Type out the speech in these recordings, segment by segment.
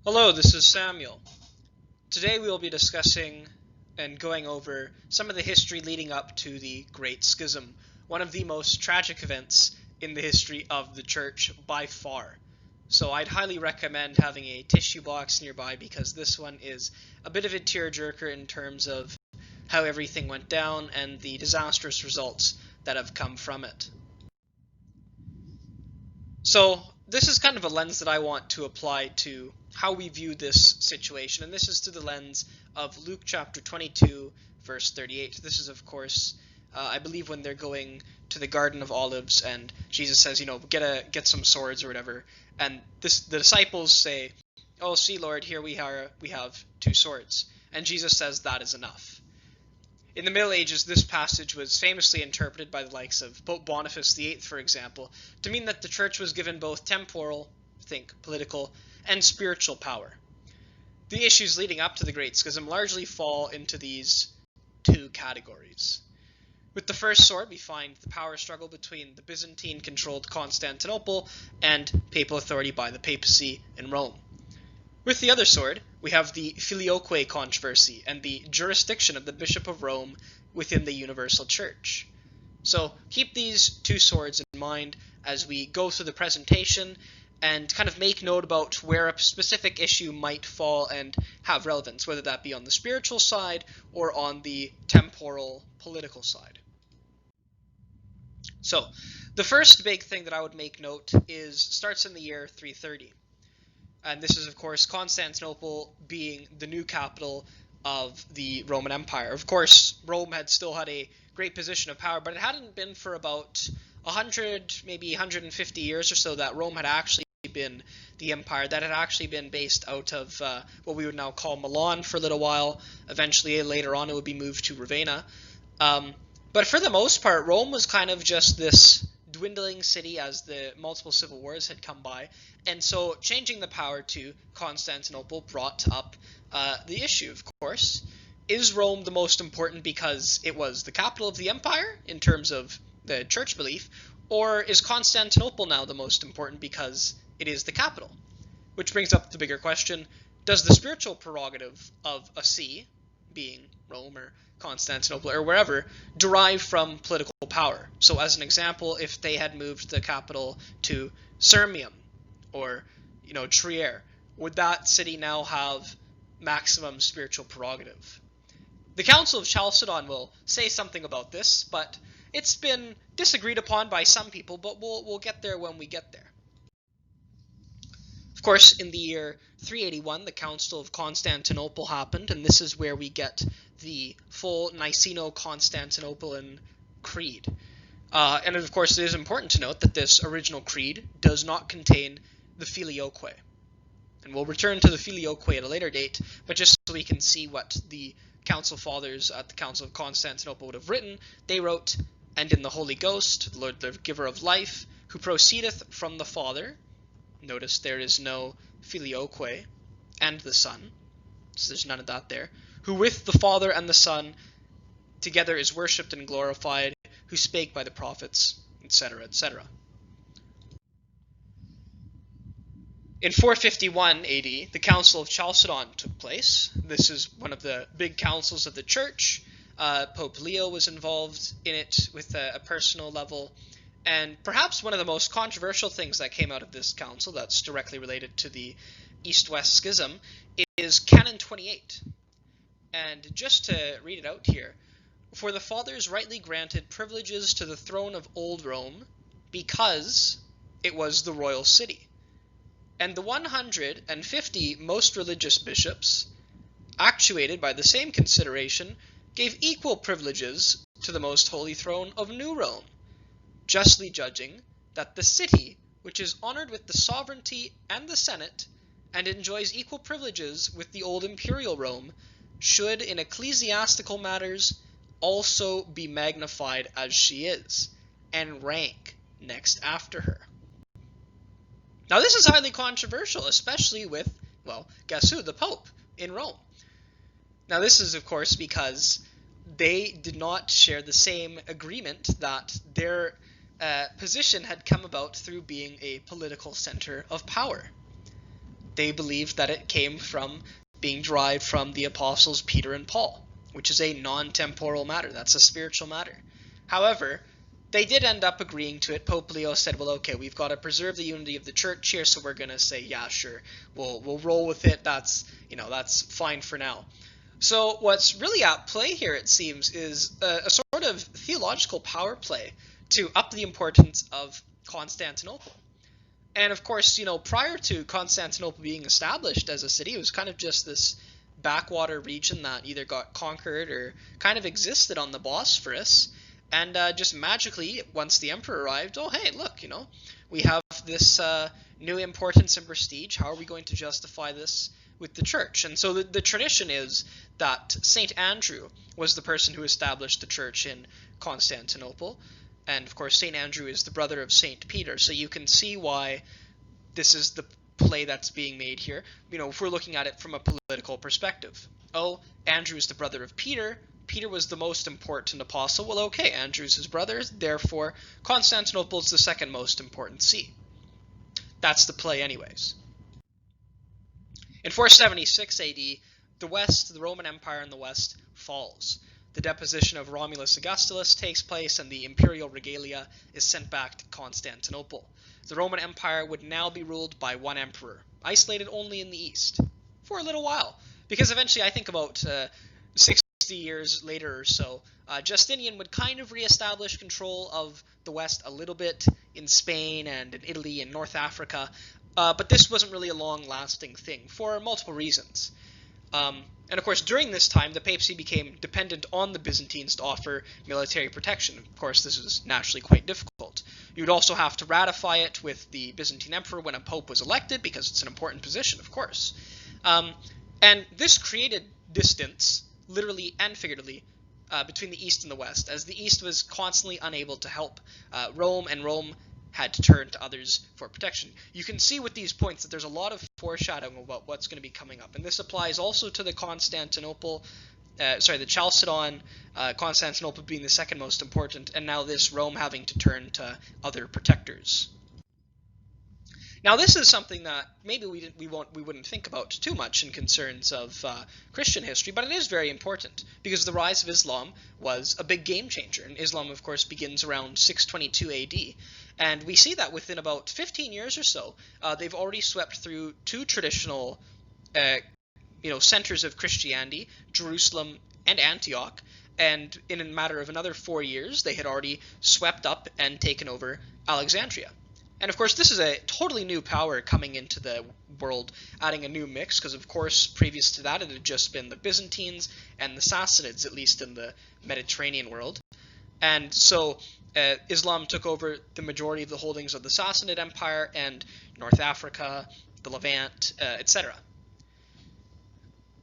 Hello, this is Samuel. Today we will be discussing and going over some of the history leading up to the Great Schism, one of the most tragic events in the history of the church by far. So I'd highly recommend having a tissue box nearby because this one is a bit of a tearjerker in terms of how everything went down and the disastrous results that have come from it. So this is kind of a lens that I want to apply to how we view this situation, and this is through the lens of Luke chapter 22, verse 38. This is, of course, I believe when they're going to the Garden of Olives, and Jesus says, get some swords or whatever, and the disciples say, "Oh, see, Lord, here we have two swords," and Jesus says that is enough. In the Middle Ages, this passage was famously interpreted by the likes of Pope Boniface VIII, for example, to mean that the church was given both temporal, think political, and spiritual power. The issues leading up to the Great Schism largely fall into these two categories. With the first sword, we find the power struggle between the Byzantine-controlled Constantinople and papal authority by the papacy in Rome. With the other sword, we have the Filioque controversy and the jurisdiction of the Bishop of Rome within the Universal Church. So keep these two swords in mind as we go through the presentation and kind of make note about where a specific issue might fall and have relevance, whether that be on the spiritual side or on the temporal political side. So the first big thing that I would make note starts in the year 330. And this is, of course, Constantinople being the new capital of the Roman Empire. Of course, Rome had still had a great position of power, but it hadn't been for about 100, maybe 150 years or so that Rome had actually been the empire. That had actually been based out of what we would now call Milan for a little while. Eventually, later on, it would be moved to Ravenna. But for the most part, Rome was kind of just this dwindling city as the multiple civil wars had come by, and so changing the power to Constantinople brought up the issue, of course. Is Rome the most important because it was the capital of the empire in terms of the church belief, or is Constantinople now the most important because it is the capital? Which brings up the bigger question, does the spiritual prerogative of a see, being Rome or Constantinople or wherever, derive from political power? So as an example, if they had moved the capital to Sirmium or Trier, would that city now have maximum spiritual prerogative? The Council of Chalcedon will say something about this, but it's been disagreed upon by some people, but we'll get there when we get there. Of course, in the year 381, the Council of Constantinople happened, and this is where we get the full Niceno-Constantinopolitan Creed. And of course, it is important to note that this original creed does not contain the Filioque. And we'll return to the Filioque at a later date, but just so we can see what the Council Fathers at the Council of Constantinople would have written, they wrote, "And in the Holy Ghost, the Lord, the giver of life, who proceedeth from the Father," notice there is no Filioque, "and the Son," so there's none of that there, "who with the Father and the Son together is worshipped and glorified, who spake by the prophets," etc., etc. In 451 AD, the Council of Chalcedon took place. This is one of the big councils of the church. Pope Leo was involved in it with a personal level. And perhaps one of the most controversial things that came out of this council that's directly related to the East-West Schism is Canon 28. And just to read it out here, "For the fathers rightly granted privileges to the throne of Old Rome because it was the royal city. And the 150 most religious bishops, actuated by the same consideration, gave equal privileges to the most holy throne of New Rome, justly judging that the city, which is honored with the sovereignty and the Senate, and enjoys equal privileges with the old imperial Rome, should in ecclesiastical matters also be magnified as she is, and rank next after her." Now this is highly controversial, especially with, well, guess who? The Pope in Rome. Now this is, of course, because they did not share the same agreement that their position had come about through being a political center of power. They believed that it came from being derived from the apostles Peter and Paul, which is a non-temporal matter. That's a spiritual matter. However, they did end up agreeing to it. Pope Leo said, well, okay, we've got to preserve the unity of the church here, so we're going to say, yeah, sure, we'll roll with it. That's fine for now. So what's really at play here, it seems, is a sort of theological power play to up the importance of Constantinople. And of course, prior to Constantinople being established as a city, it was kind of just this backwater region that either got conquered or kind of existed on the Bosphorus. And just magically, once the emperor arrived, oh, hey, look, we have this new importance and prestige. How are we going to justify this with the church? And so the tradition is that St. Andrew was the person who established the church in Constantinople. And, of course, St. Andrew is the brother of St. Peter. So you can see why this is the play that's being made here, if we're looking at it from a political perspective. Oh, Andrew's the brother of Peter. Peter was the most important apostle. Well, okay, Andrew's his brother. Therefore, Constantinople is the second most important see. That's the play anyways. In 476 AD, the Roman Empire in the West falls. The deposition of Romulus Augustulus takes place, and the imperial regalia is sent back to Constantinople. The Roman Empire would now be ruled by one emperor, isolated only in the east, for a little while. Because eventually, I think about 60 years later or so, Justinian would kind of reestablish control of the West a little bit in Spain and in Italy and North Africa, but this wasn't really a long-lasting thing for multiple reasons. And of course, during this time, the papacy became dependent on the Byzantines to offer military protection. Of course, this was naturally quite difficult. You would also have to ratify it with the Byzantine emperor when a pope was elected, because it's an important position, of course. And this created distance, literally and figuratively, between the East and the West, as the East was constantly unable to help Rome, and Rome had to turn to others for protection. You can see with these points that there's a lot of foreshadowing about what's going to be coming up, and this applies also to the Chalcedon, Constantinople being the second most important, and now this Rome having to turn to other protectors. Now, this is something that maybe we wouldn't think about too much in concerns of Christian history, but it is very important because the rise of Islam was a big game changer, and Islam, of course, begins around 622 AD, and we see that within about 15 years or so, they've already swept through two traditional, centers of Christianity, Jerusalem and Antioch, and in a matter of another 4 years, they had already swept up and taken over Alexandria. And of course, this is a totally new power coming into the world, adding a new mix, because of course, previous to that, it had just been the Byzantines and the Sassanids, at least in the Mediterranean world. And so Islam took over the majority of the holdings of the Sassanid Empire and North Africa, the Levant, etc.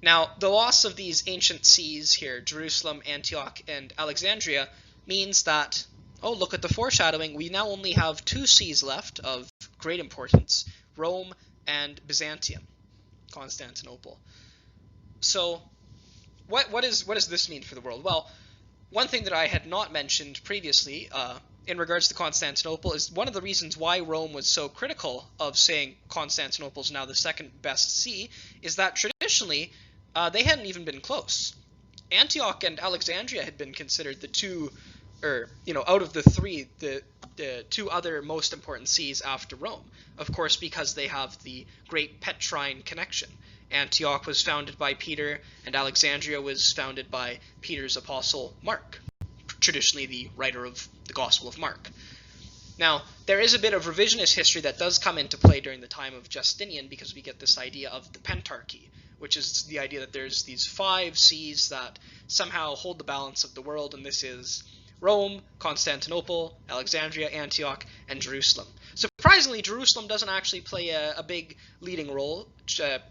Now, the loss of these ancient sees here, Jerusalem, Antioch, and Alexandria, means that, oh, look at the foreshadowing, we now only have two sees left of great importance, Rome and Byzantium, Constantinople. So what does this mean for the world? Well, one thing that I had not mentioned previously in regards to Constantinople is one of the reasons why Rome was so critical of saying Constantinople is now the second best see is that traditionally they hadn't even been close. Antioch and Alexandria had been considered the two, out of the three, the two other most important sees after Rome, of course, because they have the great Petrine connection. Antioch was founded by Peter, and Alexandria was founded by Peter's apostle Mark, traditionally the writer of the Gospel of Mark. Now, there is a bit of revisionist history that does come into play during the time of Justinian, because we get this idea of the Pentarchy, which is the idea that there's these 5 sees that somehow hold the balance of the world, and this is Rome, Constantinople, Alexandria, Antioch, and Jerusalem. Surprisingly, Jerusalem doesn't actually play a big leading role,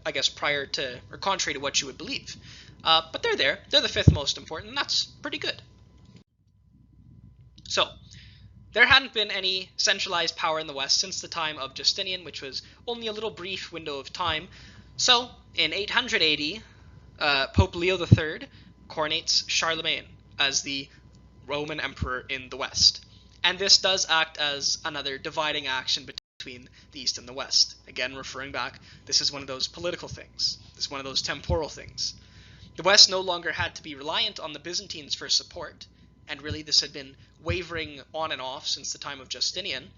I guess, prior to, or contrary to what you would believe. But they're there. They're the 5th most important, and that's pretty good. So, there hadn't been any centralized power in the West since the time of Justinian, which was only a little brief window of time. So, in 800 AD, Pope Leo III coronates Charlemagne as the Roman emperor in the West. And this does act as another dividing action between the East and the West. Again, referring back, this is one of those political things. This is one of those temporal things. The West no longer had to be reliant on the Byzantines for support, and really this had been wavering on and off since the time of Justinian.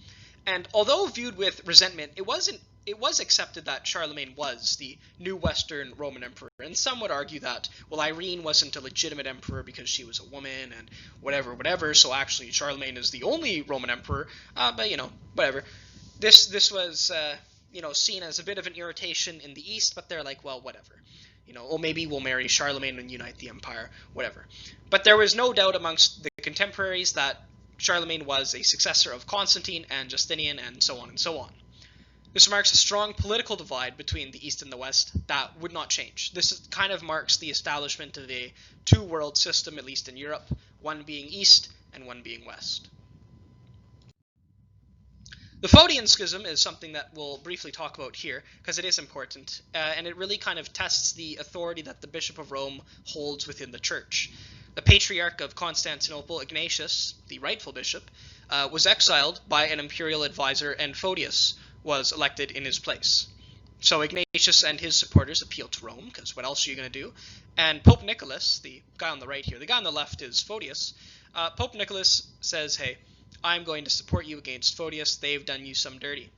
And although viewed with resentment, it was accepted that Charlemagne was the new Western Roman emperor. And some would argue that, well, Irene wasn't a legitimate emperor because she was a woman and whatever, so actually Charlemagne is the only Roman emperor. But, whatever. This was, seen as a bit of an irritation in the East, but they're like, well, whatever. Maybe we'll marry Charlemagne and unite the empire, whatever. But there was no doubt amongst the contemporaries that Charlemagne was a successor of Constantine and Justinian and so on and so on. This marks a strong political divide between the East and the West that would not change. This kind of marks the establishment of a two-world system, at least in Europe, one being East and one being West. The Photian Schism is something that we'll briefly talk about here because it is important, and it really kind of tests the authority that the Bishop of Rome holds within the Church. The Patriarch of Constantinople, Ignatius, the rightful bishop, was exiled by an imperial advisor, and Photias was elected in his place. So Ignatius and his supporters appealed to Rome, because what else are you going to do? And Pope Nicholas, the guy on the right here, the guy on the left is Photias. Pope Nicholas says, hey, I'm going to support you against Photias. They've done you some dirty.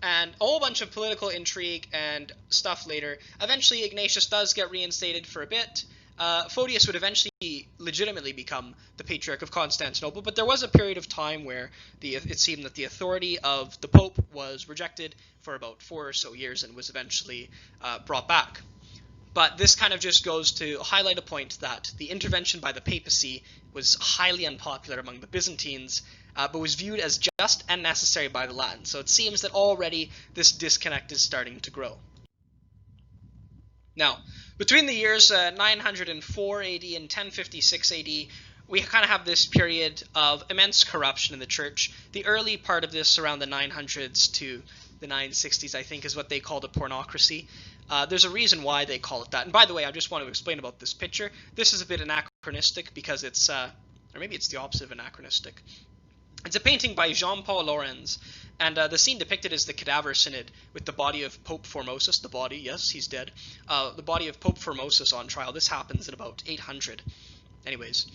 And a whole bunch of political intrigue and stuff later. Eventually, Ignatius does get reinstated for a bit. Photias would eventually legitimately become the Patriarch of Constantinople, but there was a period of time where it seemed that the authority of the Pope was rejected for about 4 or so years and was eventually brought back. But this kind of just goes to highlight a point that the intervention by the papacy was highly unpopular among the Byzantines, but was viewed as just and necessary by the Latins. So it seems that already this disconnect is starting to grow. Now, between the years 904 AD and 1056 AD, we kind of have this period of immense corruption in the church. The early part of this, around the 900s to the 960s, I think, is what they called a pornocracy. There's a reason why they call it that. And by the way, I just want to explain about this picture. This is a bit anachronistic because it's, or maybe it's the opposite of anachronistic. It's a painting by Jean-Paul Laurens, and the scene depicted is the Cadaver Synod with the body of Pope Formosus, the body, yes, he's dead, the body of Pope Formosus on trial. This happens in about 800. Anyways,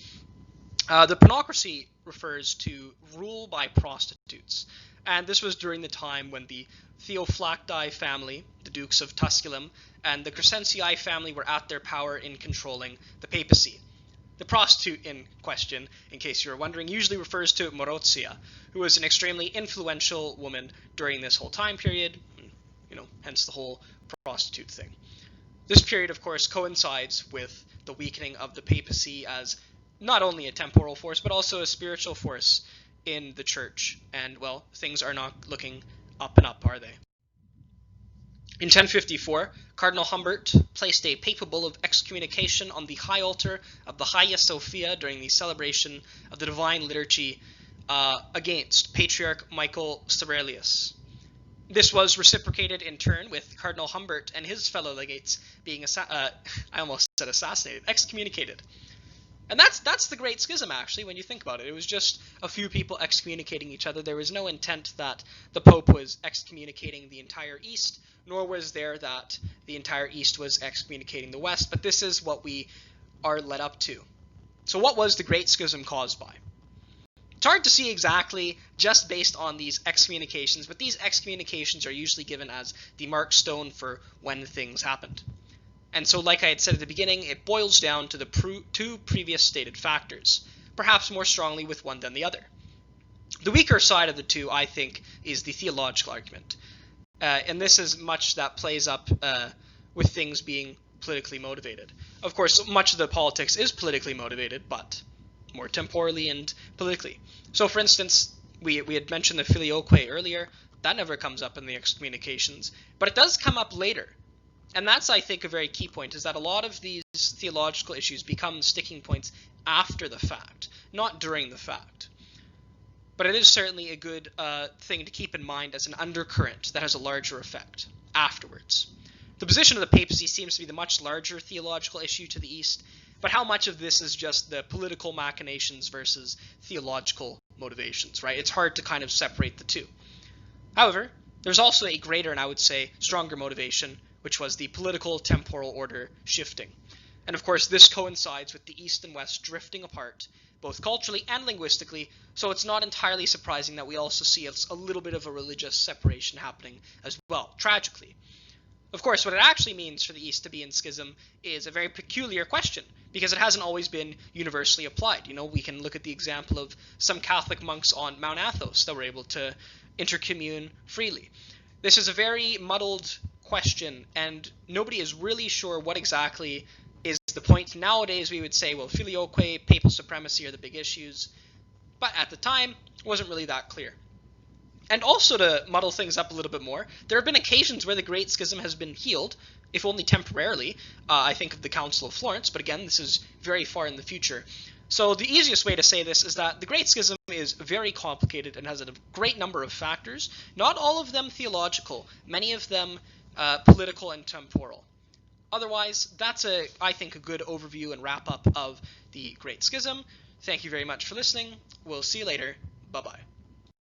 the Pornocracy refers to rule by prostitutes, and this was during the time when the Theophlacti family, the Dukes of Tusculum, and the Crescentii family were at their power in controlling the papacy. The prostitute in question, in case you were wondering, usually refers to Marozia, who was an extremely influential woman during this whole time period, hence the whole prostitute thing. This period, of course, coincides with the weakening of the papacy as not only a temporal force, but also a spiritual force in the church. And, well, things are not looking up and up, are they? In 1054, Cardinal Humbert placed a papal bull of excommunication on the high altar of the Hagia Sophia during the celebration of the Divine Liturgy against Patriarch Michael Saurelius. This was reciprocated in turn with Cardinal Humbert and his fellow legates being, excommunicated. And that's the Great Schism, actually, when you think about it. It was just a few people excommunicating each other. There was no intent that the Pope was excommunicating the entire East, nor was there that the entire East was excommunicating the West, but this is what we are led up to. So what was the Great Schism caused by? It's hard to see exactly just based on these excommunications, but these excommunications are usually given as the mark stone for when things happened. And so, like I had said at the beginning, it boils down to the two previous stated factors, perhaps more strongly with one than the other. The weaker side of the two, I think, is the theological argument. And this is much that plays up with things being politically motivated. Of course, much of the politics is politically motivated, but more temporally and politically. So, for instance, we had mentioned the filioque earlier. That never comes up in the excommunications, but it does come up later. And that's, I think, a very key point, is that a lot of these theological issues become sticking points after the fact, not during the fact. But it is certainly a good thing to keep in mind as an undercurrent that has a larger effect afterwards. The position of the papacy seems to be the much larger theological issue to the East, but how much of this is just the political machinations versus theological motivations, right? It's hard to kind of separate the two. However, There's also a greater and I would say stronger motivation, which was the political temporal order shifting. And of course, this coincides with the East and West drifting apart, both culturally and linguistically, so it's not entirely surprising that we also see a little bit of a religious separation happening as well, tragically. Of course, what it actually means for the East to be in schism is a very peculiar question, because it hasn't always been universally applied. You know, we can look at the example of some Catholic monks on Mount Athos that were able to intercommune freely. This is a very muddled question, and nobody is really sure what exactly is the point. Nowadays, we would say, well, filioque, papal supremacy are the big issues, but at the time, it wasn't really that clear. And also to muddle things up a little bit more, there have been occasions where the Great Schism has been healed, if only temporarily. I think of the Council of Florence, but again, this is very far in the future. So the easiest way to say this is that the Great Schism is very complicated and has a great number of factors, not all of them theological, many of them political and temporal. Otherwise, that's, I think, a good overview and wrap-up of the Great Schism. Thank you very much for listening. We'll see you later. Bye-bye.